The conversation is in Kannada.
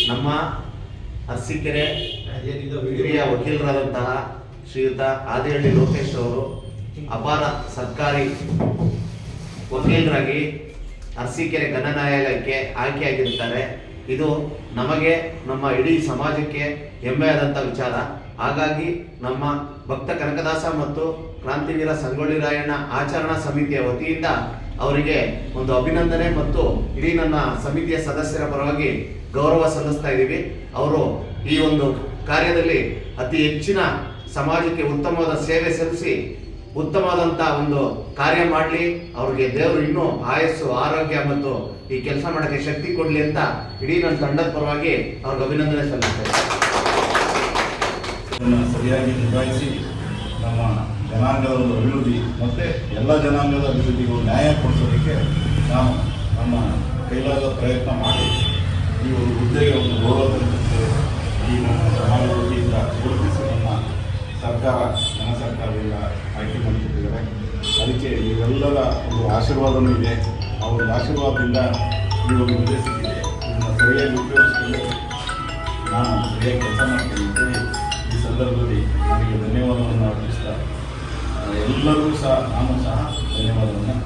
ನಮ್ಮ ಅರಸೀಕೆರೆ ಹಿರಿಯ ವಕೀಲರಾದಂತಹ ಶ್ರೀಯುತ ಆದಿಹಳ್ಳಿ ಲೋಕೇಶ್ ಅವರು ಅಪಾರ ಸರ್ಕಾರಿ ವಕೀಲರಾಗಿ ಅರಸೀಕೆರೆ ಘನ ನ್ಯಾಯಾಲಯಕ್ಕೆ ಆಯ್ಕೆಯಾಗಿರುತ್ತಾರೆ. ಇದು ನಮಗೆ ನಮ್ಮ ಇಡೀ ಸಮಾಜಕ್ಕೆ ಹೆಮ್ಮೆಯಾದಂಥ ವಿಚಾರ. ಹಾಗಾಗಿ ನಮ್ಮ ಭಕ್ತ ಕನಕದಾಸ ಮತ್ತು ಕ್ರಾಂತಿವೀರ ಸಂಗೊಳ್ಳಿ ರಾಯಣ್ಣ ಆಚರಣಾ ಸಮಿತಿಯ ವತಿಯಿಂದ ಅವರಿಗೆ ಒಂದು ಅಭಿನಂದನೆ ಮತ್ತು ಇಡೀ ನನ್ನ ಸಮಿತಿಯ ಸದಸ್ಯರ ಪರವಾಗಿ ಗೌರವ ಸಲ್ಲಿಸ್ತಾ ಇದ್ದೀವಿ. ಅವರು ಈ ಒಂದು ಕಾರ್ಯದಲ್ಲಿ ಅತಿ ಹೆಚ್ಚಿನ ಸಮಾಜಕ್ಕೆ ಉತ್ತಮವಾದ ಸೇವೆ ಸಲ್ಲಿಸಿ ಉತ್ತಮವಾದಂಥ ಒಂದು ಕಾರ್ಯ ಮಾಡಲಿ. ಅವ್ರಿಗೆ ದೇವರು ಇನ್ನೂ ಆಯಸ್ಸು, ಆರೋಗ್ಯ ಮತ್ತು ಈ ಕೆಲಸ ಮಾಡೋಕ್ಕೆ ಶಕ್ತಿ ಕೊಡಲಿ ಅಂತ ಇಡೀ ನನ್ನ ತಂಡದ ಪರವಾಗಿ ಅವ್ರಿಗೆ ಅಭಿನಂದನೆ ಸಲ್ಲಿಸ್ತೇನೆ. ಸರಿಯಾಗಿ ನಿಭಾಯಿಸಿ ನಮ್ಮ ಜನಾಂಗದ ಒಂದು ಅಭಿವೃದ್ಧಿ ಮತ್ತು ಎಲ್ಲ ಜನಾಂಗದ ಅಭಿವೃದ್ಧಿಗೂ ನ್ಯಾಯ ಕೊಡಿಸೋದಕ್ಕೆ ನಾವು ನಮ್ಮ ಕೈಲಾದ ಪ್ರಯತ್ನ ಮಾಡಿ ಈ ಒಂದು ಹುದ್ದೆಗೆ ಒಂದು ಗೌರವ ತಲುಪುತ್ತೇವೆ. ಈ ನಮ್ಮ ಸಮಾಜ ವತಿಯಿಂದ ಗುರುತಿಸಿ ನಮ್ಮ ಸರ್ಕಾರ, ಜನ ಸರ್ಕಾರದಿಂದ ಆಯ್ಕೆ ಮಾಡಿಕೊಟ್ಟಿದ್ದಾರೆ. ಅದಕ್ಕೆ ಇವೆಲ್ಲರ ಒಂದು ಆಶೀರ್ವಾದವೂ ಇದೆ. ಆ ಒಂದು ಆಶೀರ್ವಾದದಿಂದ ಈ ಒಂದು ಹುದ್ದೆ ಸಿಕ್ಕಿದೆ. ಇದನ್ನು ಸರಿಯಾಗಿ ಉಪಯೋಗಿಸಿಕೊಂಡು ನಾನು ಸರಿಯಾಗಿ ಕೆಲಸ ಮಾಡ್ತೀನಿ. ಈ ಸಂದರ್ಭದಲ್ಲಿ ನನಗೆ ಧನ್ಯವಾದವನ್ನು ಅರ್ಪಿಸ್ತಾ ಎಲ್ಲರಿಗೂ ಸಹ ನಾನು ಸಹ ಧನ್ಯವಾದವನ್ನು